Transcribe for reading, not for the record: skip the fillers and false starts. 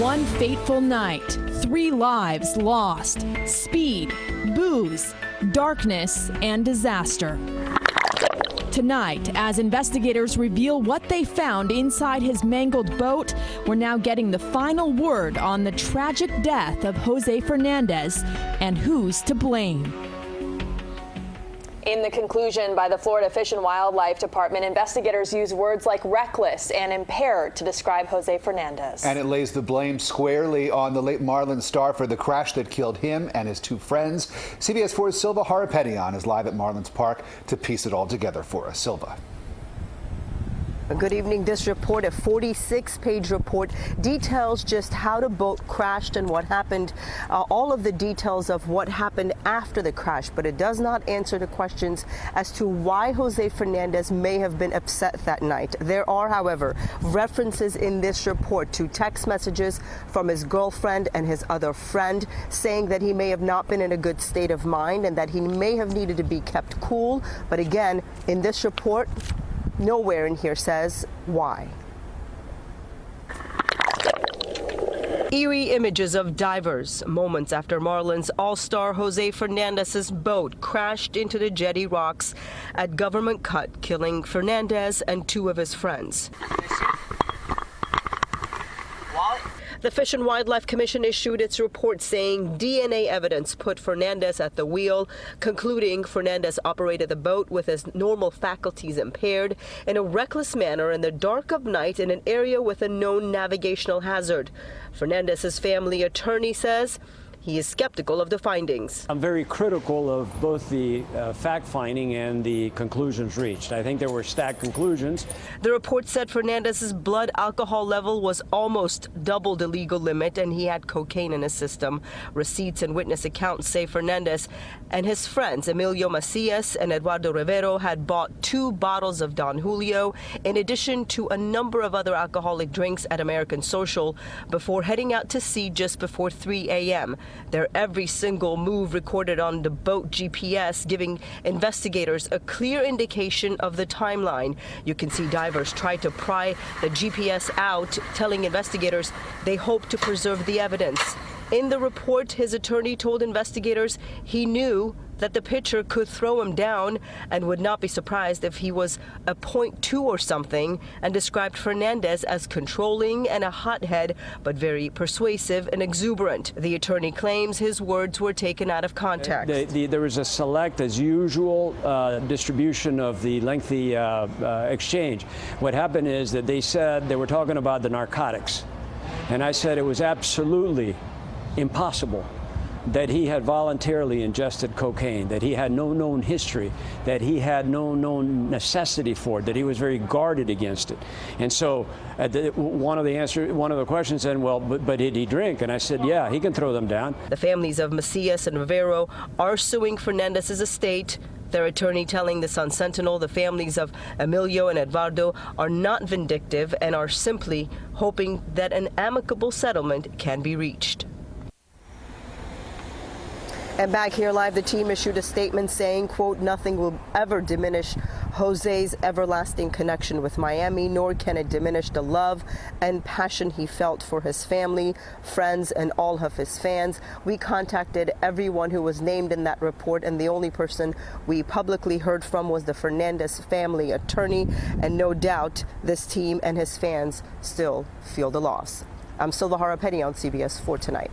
One fateful night, 3 lives lost, speed, booze, darkness, and disaster. Tonight, as investigators reveal what they found inside his mangled boat, we're now getting the final word on the tragic death of Jose Fernandez and who's to blame. In the conclusion by the Florida Fish and Wildlife Department, investigators use words like reckless and impaired to describe Jose Fernandez. And it lays the blame squarely on the late Marlin star for the crash that killed him and his 2 friends. CBS 4's Silva Harapetian is live at Marlins Park to piece it all together for us. Silva. Good evening. This report, a 46-page report, details just how the boat crashed and what happened, all of the details of what happened after the crash, but it does not answer the questions as to why Jose Fernandez may have been upset that night. There are, however, references in this report to text messages from his girlfriend and his other friend saying that he may have not been in a good state of mind and that he may have needed to be kept cool. But again, in this report, nowhere in here says why. Eerie images of divers moments after Marlins all-star Jose Fernandez's boat crashed into the jetty rocks at Government Cut, killing Fernandez and 2 of his friends. The Fish and Wildlife Commission issued its report saying DNA evidence put Fernandez at the wheel, concluding Fernandez operated the boat with his normal faculties impaired in a reckless manner in the dark of night in an area with a known navigational hazard. Fernandez's family attorney says he is skeptical of the findings. I'm very critical of both the fact-finding and the conclusions reached. I think there were stacked conclusions. The report said Fernandez's blood alcohol level was almost double the legal limit and he had cocaine in his system. Receipts and witness accounts say Fernandez and his friends Emilio Macias and Eduardo Rivero had bought 2 bottles of Don Julio in addition to a number of other alcoholic drinks at American Social before heading out to sea just before 3 a.m. Their every single move recorded on the boat GPS, giving investigators a clear indication of the timeline. You can see divers try to pry the GPS out, telling investigators they hope to preserve the evidence. In the report, his attorney told investigators he knew that the pitcher could throw him down and would not be surprised if he was a .2 or something, and described Fernandez as controlling and a hothead, but very persuasive and exuberant. The attorney claims his words were taken out of context. There was a select, as usual, distribution of the lengthy exchange. What happened is that they said they were talking about the narcotics, and I said it was absolutely impossible that he had voluntarily ingested cocaine, that he had no known history, that he had no known necessity for it, that he was very guarded against it. And so one of the questions said, well, but did he drink? And I said, yeah, he can throw them down. The families of Macias and Rivero are suing Fernandez's estate. Their attorney telling the Sun Sentinel the families of Emilio and Eduardo are not vindictive and are simply hoping that an amicable settlement can be reached. And back here live, the team issued a statement saying, quote, nothing will ever diminish Jose's everlasting connection with Miami, nor can it diminish the love and passion he felt for his family, friends, and all of his fans. We contacted everyone who was named in that report, and the only person we publicly heard from was the Fernandez family attorney, and no doubt this team and his fans still feel the loss. I'm Silva Harapetian on CBS 4 Tonight.